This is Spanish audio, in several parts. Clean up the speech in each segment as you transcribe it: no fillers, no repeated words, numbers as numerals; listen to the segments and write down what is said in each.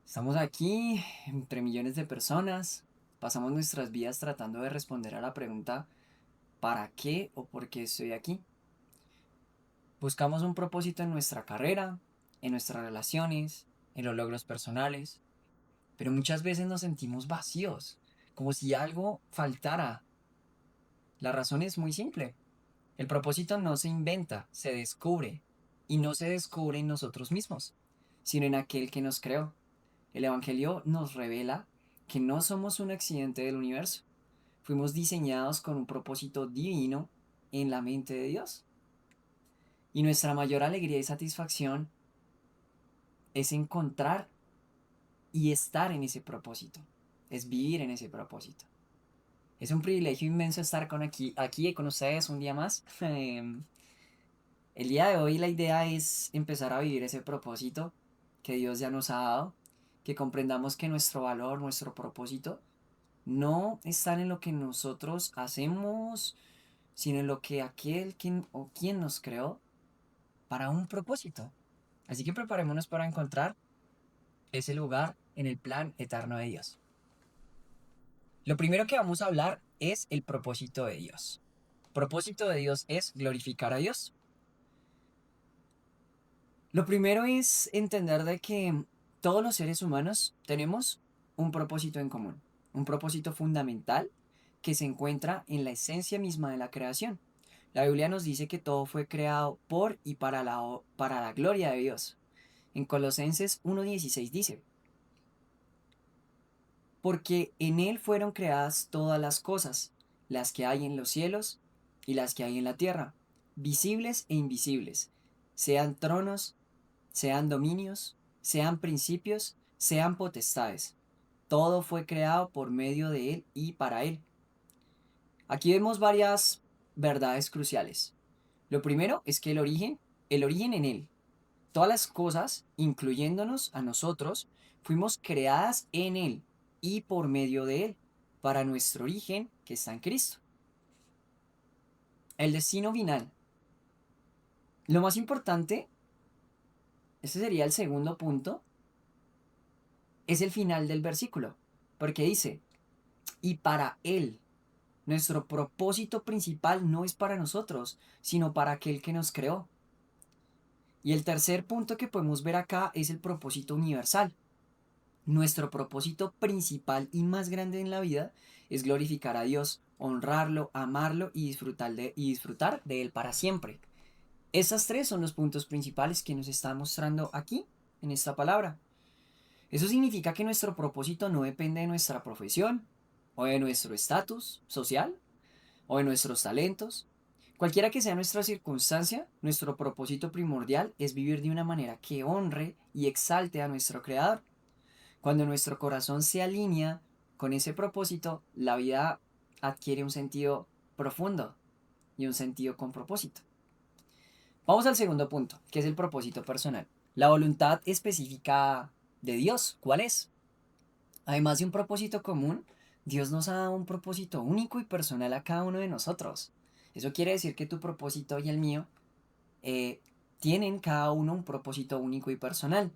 Estamos aquí entre millones de personas, pasamos nuestras vidas tratando de responder a la pregunta ¿para qué o por qué estoy aquí? Buscamos un propósito en nuestra carrera, en nuestras relaciones, en los logros personales, pero muchas veces nos sentimos vacíos, como si algo faltara. La razón es muy simple. El propósito no se inventa, se descubre, y no se descubre en nosotros mismos, sino en aquel que nos creó. El Evangelio nos revela que no somos un accidente del universo. Fuimos diseñados con un propósito divino en la mente de Dios. Y nuestra mayor alegría y satisfacción es encontrar y estar en ese propósito. Es vivir en ese propósito. Es un privilegio inmenso estar aquí con ustedes un día más. El día de hoy la idea es empezar a vivir ese propósito que Dios ya nos ha dado, que comprendamos que nuestro valor, nuestro propósito, no están en lo que nosotros hacemos, sino en lo que aquel quien nos creó para un propósito. Así que preparémonos para encontrar ese lugar en el plan eterno de Dios. Lo primero que vamos a hablar es el propósito de Dios. El propósito de Dios es glorificar a Dios. Lo primero es entender de que todos los seres humanos tenemos un propósito en común, un propósito fundamental que se encuentra en la esencia misma de la creación. La Biblia nos dice que todo fue creado por y para la gloria de Dios. En Colosenses 1:16 dice, porque en Él fueron creadas todas las cosas, las que hay en los cielos y las que hay en la tierra, visibles e invisibles, sean tronos, sean dominios, sean principios, sean potestades. Todo fue creado por medio de Él y para Él. Aquí vemos varias verdades cruciales. Lo primero es que el origen en Él. Todas las cosas, incluyéndonos a nosotros, fuimos creadas en Él y por medio de Él, para nuestro origen que está en Cristo. El destino final. Lo más importante, este sería el segundo punto, es el final del versículo, porque dice, y para Él. Nuestro propósito principal no es para nosotros, sino para aquel que nos creó. Y el tercer punto que podemos ver acá es el propósito universal. Nuestro propósito principal y más grande en la vida es glorificar a Dios, honrarlo, amarlo y disfrutar de Él para siempre. Esas tres son los puntos principales que nos está mostrando aquí, en esta palabra. Eso significa que nuestro propósito no depende de nuestra profesión, o de nuestro estatus social, o de nuestros talentos. Cualquiera que sea nuestra circunstancia, nuestro propósito primordial es vivir de una manera que honre y exalte a nuestro Creador. Cuando nuestro corazón se alinea con ese propósito, la vida adquiere un sentido profundo y un sentido con propósito. Vamos al segundo punto, que es el propósito personal. La voluntad específica de Dios, ¿cuál es? Además de un propósito común, Dios nos ha dado un propósito único y personal a cada uno de nosotros. Eso quiere decir que tu propósito y el mío eh, tienen cada uno un propósito único y personal.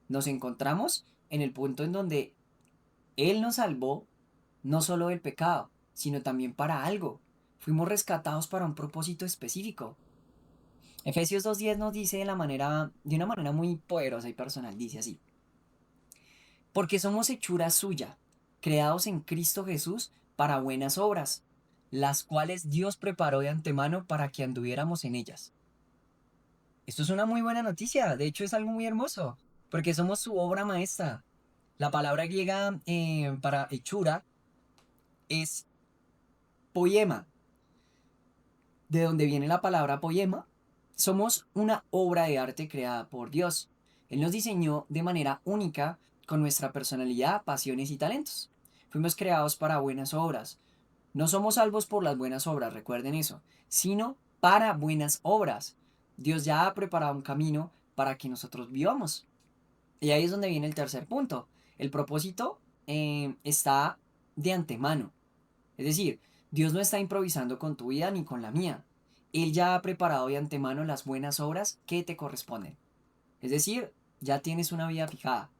Nos encontramos en el punto en donde Él nos salvó no solo del pecado, sino también para algo. Fuimos rescatados para un propósito específico. Efesios 2:10 nos dice de una manera muy poderosa y personal, dice así, porque somos hechura suya, creados en Cristo Jesús para buenas obras, las cuales Dios preparó de antemano para que anduviéramos en ellas. Esto es una muy buena noticia, de hecho es algo muy hermoso, porque somos su obra maestra. La palabra griega para hechura es poema, de donde viene la palabra poema. Somos una obra de arte creada por Dios. Él nos diseñó de manera única con nuestra personalidad, pasiones y talentos. Fuimos creados para buenas obras. No somos salvos por las buenas obras, recuerden eso, sino para buenas obras. Dios ya ha preparado un camino para que nosotros vivamos. Y ahí es donde viene el tercer punto. El propósito está de antemano. Es decir, Dios no está improvisando con tu vida ni con la mía. Él ya ha preparado de antemano las buenas obras que te corresponden. Es decir, ya tienes una vida fijada.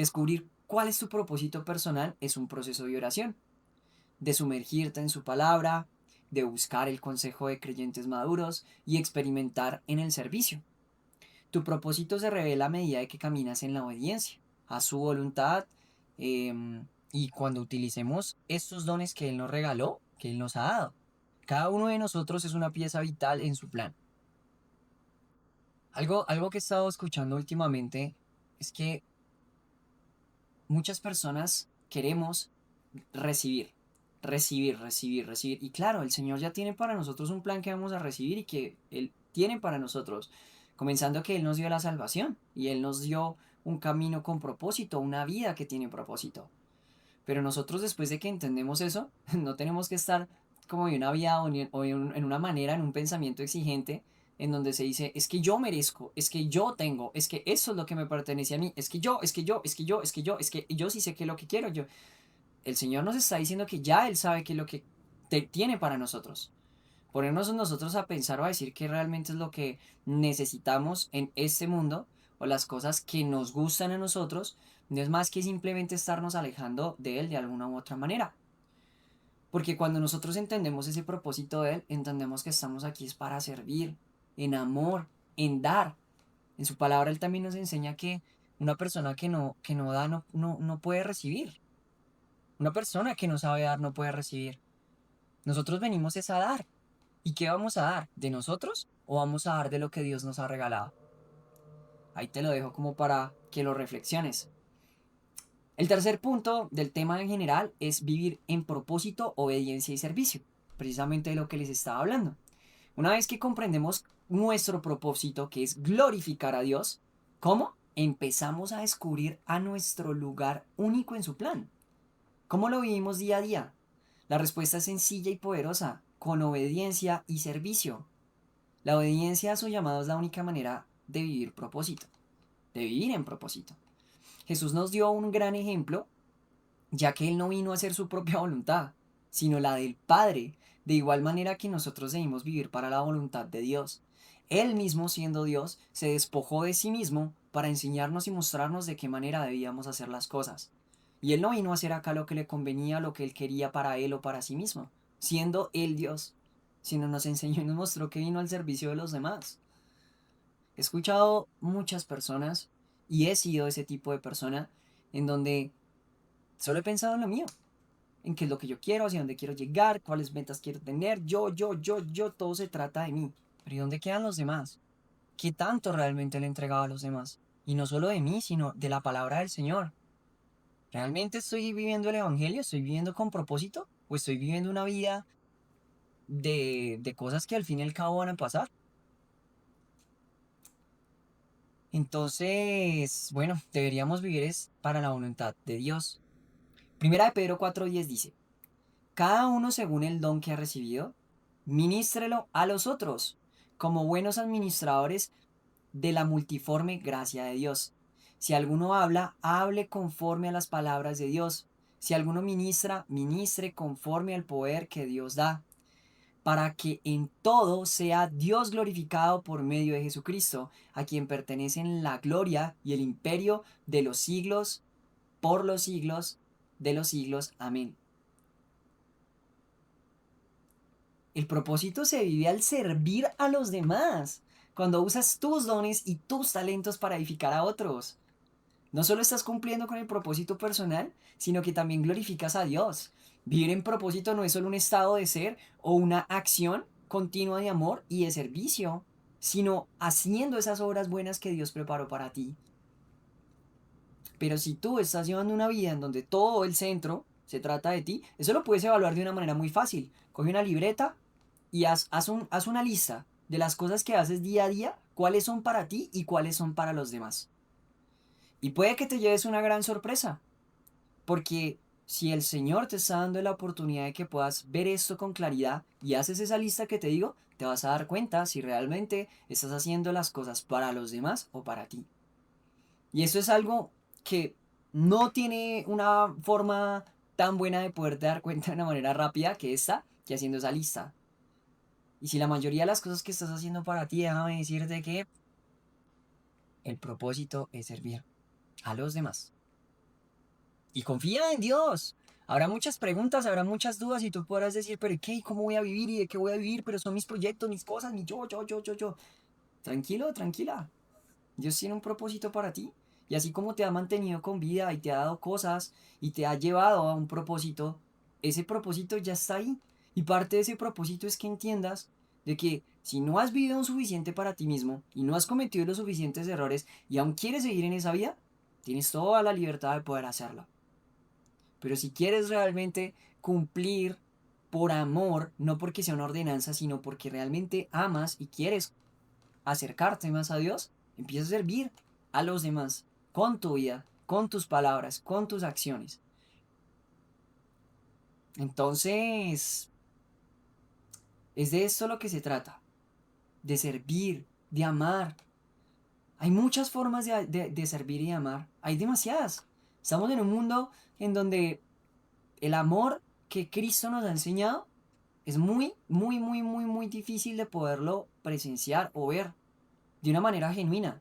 Descubrir cuál es tu propósito personal es un proceso de oración, de sumergirte en su palabra, de buscar el consejo de creyentes maduros y experimentar en el servicio. Tu propósito se revela a medida de que caminas en la obediencia a su voluntad, y cuando utilicemos estos dones que Él nos regaló, que Él nos ha dado. Cada uno de nosotros es una pieza vital en su plan. Algo que he estado escuchando últimamente es que muchas personas queremos recibir, recibir. Y claro, el Señor ya tiene para nosotros un plan que vamos a recibir y que Él tiene para nosotros. Comenzando que Él nos dio la salvación y Él nos dio un camino con propósito, una vida que tiene propósito. Pero nosotros después de que entendemos eso, no tenemos que estar como en una vida en una manera, en un pensamiento exigente, en donde se dice, es que yo merezco, es que yo tengo, es que eso es lo que me pertenece a mí, es que yo, es que yo, es que yo, es que yo, es que yo sí sé qué es lo que quiero, yo. El Señor nos está diciendo que ya Él sabe qué es lo que tiene para nosotros. Ponernos nosotros a pensar o a decir qué realmente es lo que necesitamos en este mundo o las cosas que nos gustan a nosotros, no es más que simplemente estarnos alejando de Él de alguna u otra manera. Porque cuando nosotros entendemos ese propósito de Él, entendemos que estamos aquí es para servir, en amor, en dar. En su palabra Él también nos enseña que una persona que no da no puede recibir. Una persona que no sabe dar no puede recibir. Nosotros venimos es a dar. ¿Y qué vamos a dar? ¿De nosotros o vamos a dar de lo que Dios nos ha regalado? Ahí te lo dejo como para que lo reflexiones. El tercer punto del tema en general es vivir en propósito, obediencia y servicio. Precisamente de lo que les estaba hablando. Una vez que comprendemos nuestro propósito, que es glorificar a Dios, ¿cómo? Empezamos a descubrir a nuestro lugar único en su plan. ¿Cómo lo vivimos día a día? La respuesta es sencilla y poderosa, con obediencia y servicio. La obediencia a su llamado es la única manera de vivir propósito, de vivir en propósito. Jesús nos dio un gran ejemplo, ya que Él no vino a hacer su propia voluntad, sino la del Padre, de igual manera que nosotros debemos vivir para la voluntad de Dios. Él mismo, siendo Dios, se despojó de sí mismo para enseñarnos y mostrarnos de qué manera debíamos hacer las cosas. Y Él no vino a hacer acá lo que le convenía, lo que Él quería para Él o para sí mismo, siendo Él Dios, sino nos enseñó y nos mostró que vino al servicio de los demás. He escuchado muchas personas y he sido ese tipo de persona en donde solo he pensado en lo mío, en qué es lo que yo quiero, hacia dónde quiero llegar, cuáles metas quiero tener, yo, todo se trata de mí. Pero ¿y dónde quedan los demás? ¿Qué tanto realmente le he entregado a los demás? Y no solo de mí, sino de la palabra del Señor. ¿Realmente estoy viviendo el Evangelio? ¿Estoy viviendo con propósito? ¿O estoy viviendo una vida de cosas que al fin y al cabo van a pasar? Entonces, bueno, deberíamos vivir es para la voluntad de Dios. Primera de Pedro 4:10 dice, cada uno según el don que ha recibido, ministrelo a los otros, como buenos administradores de la multiforme gracia de Dios. Si alguno habla, hable conforme a las palabras de Dios. Si alguno ministra, ministre conforme al poder que Dios da, para que en todo sea Dios glorificado por medio de Jesucristo, a quien pertenecen la gloria y el imperio de los siglos, por los siglos de los siglos. Amén. El propósito se vive al servir a los demás, cuando usas tus dones y tus talentos para edificar a otros. No solo estás cumpliendo con el propósito personal, sino que también glorificas a Dios. Vivir en propósito no es solo un estado de ser o una acción continua de amor y de servicio, sino haciendo esas obras buenas que Dios preparó para ti. Pero si tú estás llevando una vida en donde todo el centro se trata de ti, eso lo puedes evaluar de una manera muy fácil. Coge una libreta y haz una lista de las cosas que haces día a día, cuáles son para ti y cuáles son para los demás. Y puede que te lleves una gran sorpresa, porque si el Señor te está dando la oportunidad de que puedas ver esto con claridad y haces esa lista que te digo, te vas a dar cuenta si realmente estás haciendo las cosas para los demás o para ti. Y eso es algo que no tiene una forma tan buena de poderte dar cuenta de una manera rápida que esta, que haciendo esa lista. Y si la mayoría de las cosas que estás haciendo para ti, déjame decirte que el propósito es servir a los demás. Y confía en Dios. Habrá muchas preguntas, habrá muchas dudas y tú podrás decir, pero ¿qué? ¿Cómo voy a vivir? ¿Y de qué voy a vivir? Pero son mis proyectos, mis cosas, mi yo. Tranquilo, tranquila. Dios tiene un propósito para ti. Y así como te ha mantenido con vida y te ha dado cosas y te ha llevado a un propósito, ese propósito ya está ahí. Y parte de ese propósito es que entiendas de que si no has vivido lo suficiente para ti mismo y no has cometido los suficientes errores y aún quieres seguir en esa vida, tienes toda la libertad de poder hacerlo. Pero si quieres realmente cumplir por amor, no porque sea una ordenanza, sino porque realmente amas y quieres acercarte más a Dios, empieza a servir a los demás con tu vida, con tus palabras, con tus acciones. Entonces, es de esto lo que se trata, de servir, de amar. Hay muchas formas de servir y amar, hay demasiadas. Estamos en un mundo en donde el amor que Cristo nos ha enseñado es muy difícil de poderlo presenciar o ver de una manera genuina.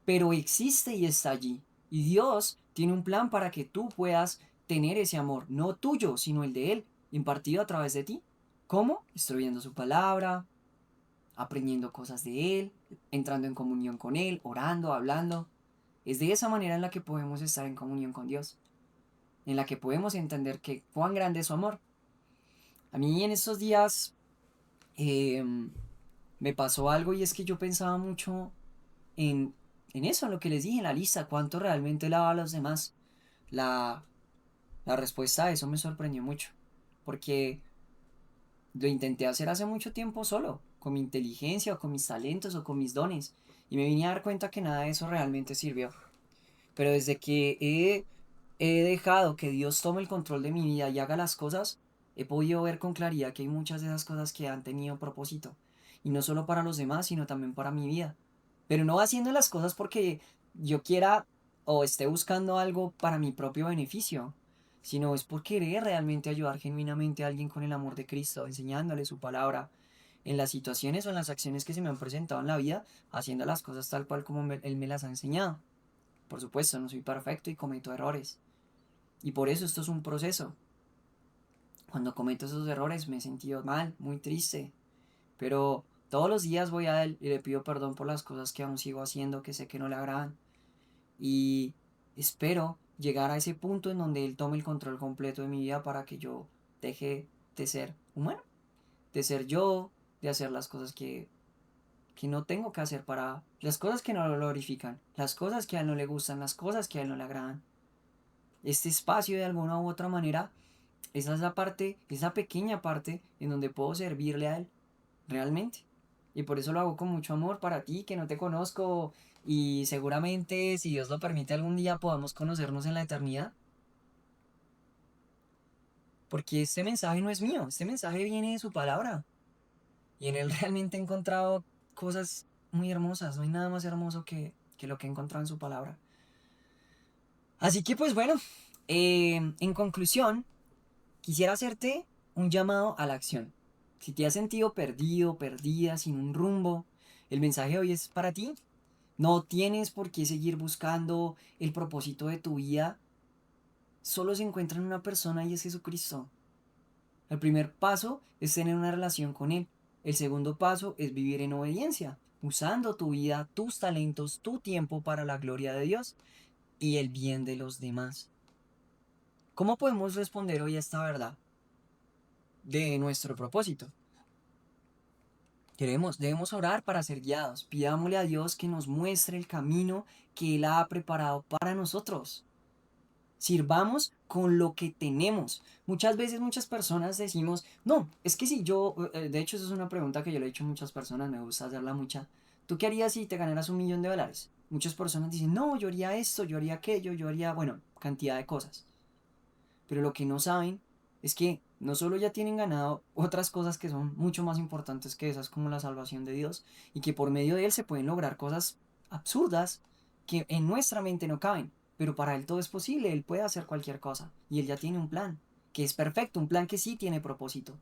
Pero existe y está allí. Y Dios tiene un plan para que tú puedas tener ese amor, no tuyo, sino el de Él, impartido a través de ti. ¿Cómo? Instruyendo su palabra, aprendiendo cosas de Él, entrando en comunión con Él, orando, hablando. Es de esa manera en la que podemos estar en comunión con Dios, en la que podemos entender que cuán grande es su amor. A mí en estos días eh, me pasó algo y es que yo pensaba mucho en, en eso, en lo que les dije, en la lista, cuánto realmente le daba a los demás. La, la respuesta a eso me sorprendió mucho, porque lo intenté hacer hace mucho tiempo solo, con mi inteligencia o con mis talentos o con mis dones, y me vine a dar cuenta que nada de eso realmente sirvió. Pero desde que he dejado que Dios tome el control de mi vida y haga las cosas, he podido ver con claridad que hay muchas de esas cosas que han tenido propósito. Y no solo para los demás, sino también para mi vida. Pero no haciendo las cosas porque yo quiera o esté buscando algo para mi propio beneficio, sino es por querer realmente ayudar genuinamente a alguien con el amor de Cristo, enseñándole su palabra en las situaciones o en las acciones que se me han presentado en la vida, haciendo las cosas tal cual como Él me las ha enseñado. Por supuesto, no soy perfecto y cometo errores. Y por eso esto es un proceso. Cuando cometo esos errores me he sentido mal, muy triste. Pero todos los días voy a Él y le pido perdón por las cosas que aún sigo haciendo que sé que no le agradan. Y espero llegar a ese punto en donde Él tome el control completo de mi vida para que yo deje de ser humano, de ser yo, de hacer las cosas que no tengo que hacer para las cosas que no lo glorifican, las cosas que a Él no le gustan, las cosas que a Él no le agradan. Este espacio de alguna u otra manera, esa es la parte, esa pequeña parte en donde puedo servirle a Él, realmente. Y por eso lo hago con mucho amor para ti, que no te conozco, y seguramente, si Dios lo permite, algún día podamos conocernos en la eternidad. Porque este mensaje no es mío, este mensaje viene de su palabra. Y en él realmente he encontrado cosas muy hermosas, no hay nada más hermoso que lo que he encontrado en su palabra. Así que pues bueno, en conclusión, quisiera hacerte un llamado a la acción. Si te has sentido perdido, perdida, sin un rumbo, el mensaje de hoy es para ti. No tienes por qué seguir buscando el propósito de tu vida. Solo se encuentra en una persona y es Jesucristo. El primer paso es tener una relación con Él. El segundo paso es vivir en obediencia, usando tu vida, tus talentos, tu tiempo para la gloria de Dios y el bien de los demás. ¿Cómo podemos responder hoy a esta verdad de nuestro propósito? Debemos orar para ser guiados. Pidámosle a Dios que nos muestre el camino que Él ha preparado para nosotros. Sirvamos con lo que tenemos. Muchas veces muchas personas decimos, no, es que si yo, de hecho eso es una pregunta que yo le he hecho a muchas personas, me gusta hacerla mucha. ¿Tú qué harías si te ganaras $1.000.000? Muchas personas dicen, no, yo haría esto, yo haría aquello, yo haría, bueno, cantidad de cosas. Pero lo que no saben es que no solo ya tienen ganado otras cosas que son mucho más importantes que esas, como la salvación de Dios, y que por medio de Él se pueden lograr cosas absurdas que en nuestra mente no caben. Pero para Él todo es posible, Él puede hacer cualquier cosa. Y Él ya tiene un plan, que es perfecto, un plan que sí tiene propósito.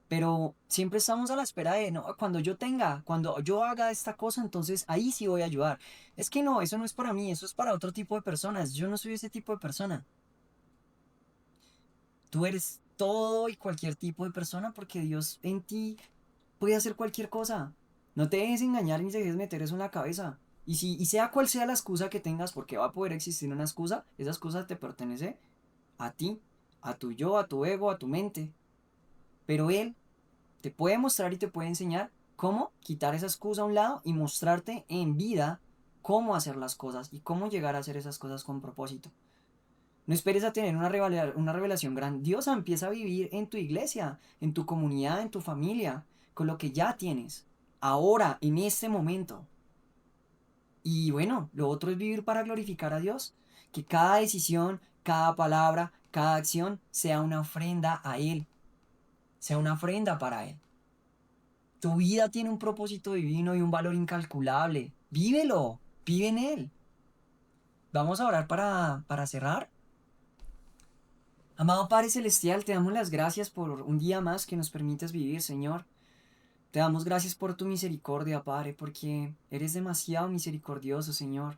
Pero siempre estamos a la espera de, no, cuando yo tenga, cuando yo haga esta cosa, entonces ahí sí voy a ayudar. Es que no, eso no es para mí, eso es para otro tipo de personas. Yo no soy ese tipo de persona. Tú eres todo y cualquier tipo de persona porque Dios en ti puede hacer cualquier cosa. No te dejes engañar ni te dejes meter eso en la cabeza. Y sea cual sea la excusa que tengas, porque va a poder existir una excusa, esa excusa te pertenece a ti, a tu yo, a tu ego, a tu mente. Pero Él te puede mostrar y te puede enseñar cómo quitar esa excusa a un lado y mostrarte en vida cómo hacer las cosas y cómo llegar a hacer esas cosas con propósito. No esperes a tener una revelación grandiosa, empieza a vivir en tu iglesia, en tu comunidad, en tu familia, con lo que ya tienes, ahora, en este momento. Y bueno, lo otro es vivir para glorificar a Dios, que cada decisión, cada palabra, cada acción sea una ofrenda a Él, sea una ofrenda para Él. Tu vida tiene un propósito divino y un valor incalculable. Vívelo, vive en Él. Vamos a orar para cerrar. Amado Padre Celestial, te damos las gracias por un día más que nos permites vivir, Señor. Te damos gracias por tu misericordia, Padre, porque eres demasiado misericordioso, Señor.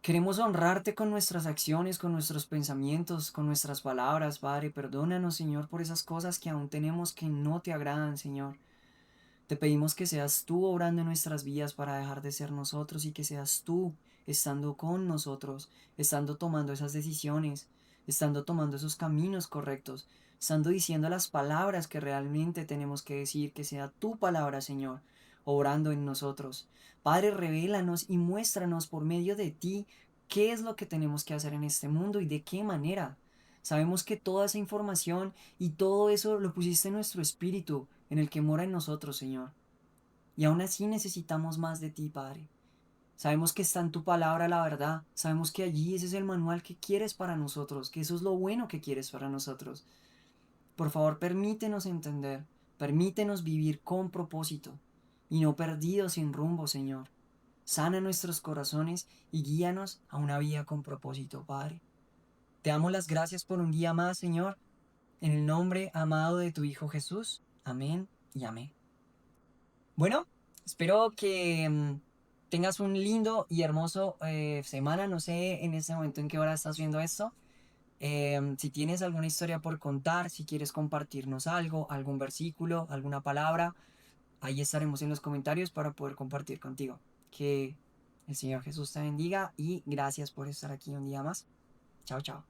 Queremos honrarte con nuestras acciones, con nuestros pensamientos, con nuestras palabras, Padre. Perdónanos, Señor, por esas cosas que aún tenemos que no te agradan, Señor. Te pedimos que seas tú obrando en nuestras vidas para dejar de ser nosotros y que seas tú estando con nosotros, estando tomando esas decisiones, estando tomando esos caminos correctos, estando diciendo las palabras que realmente tenemos que decir, que sea tu palabra, Señor, obrando en nosotros. Padre, revélanos y muéstranos por medio de ti qué es lo que tenemos que hacer en este mundo y de qué manera. Sabemos que toda esa información y todo eso lo pusiste en nuestro espíritu, en el que mora en nosotros, Señor. Y aún así necesitamos más de ti, Padre. Sabemos que está en tu palabra la verdad. Sabemos que allí ese es el manual que quieres para nosotros, que eso es lo bueno que quieres para nosotros. Por favor, permítenos entender, permítenos vivir con propósito y no perdidos sin rumbo, Señor. Sana nuestros corazones y guíanos a una vida con propósito, Padre. Te damos las gracias por un día más, Señor, en el nombre amado de tu Hijo Jesús. Amén y amén. Bueno, espero que tengas un lindo y hermoso semana. No sé en este momento en qué hora estás viendo esto. Si tienes alguna historia por contar, si quieres compartirnos algo, algún versículo, alguna palabra, ahí estaremos en los comentarios para poder compartir contigo. Que el Señor Jesús te bendiga y gracias por estar aquí un día más. Chao, chao.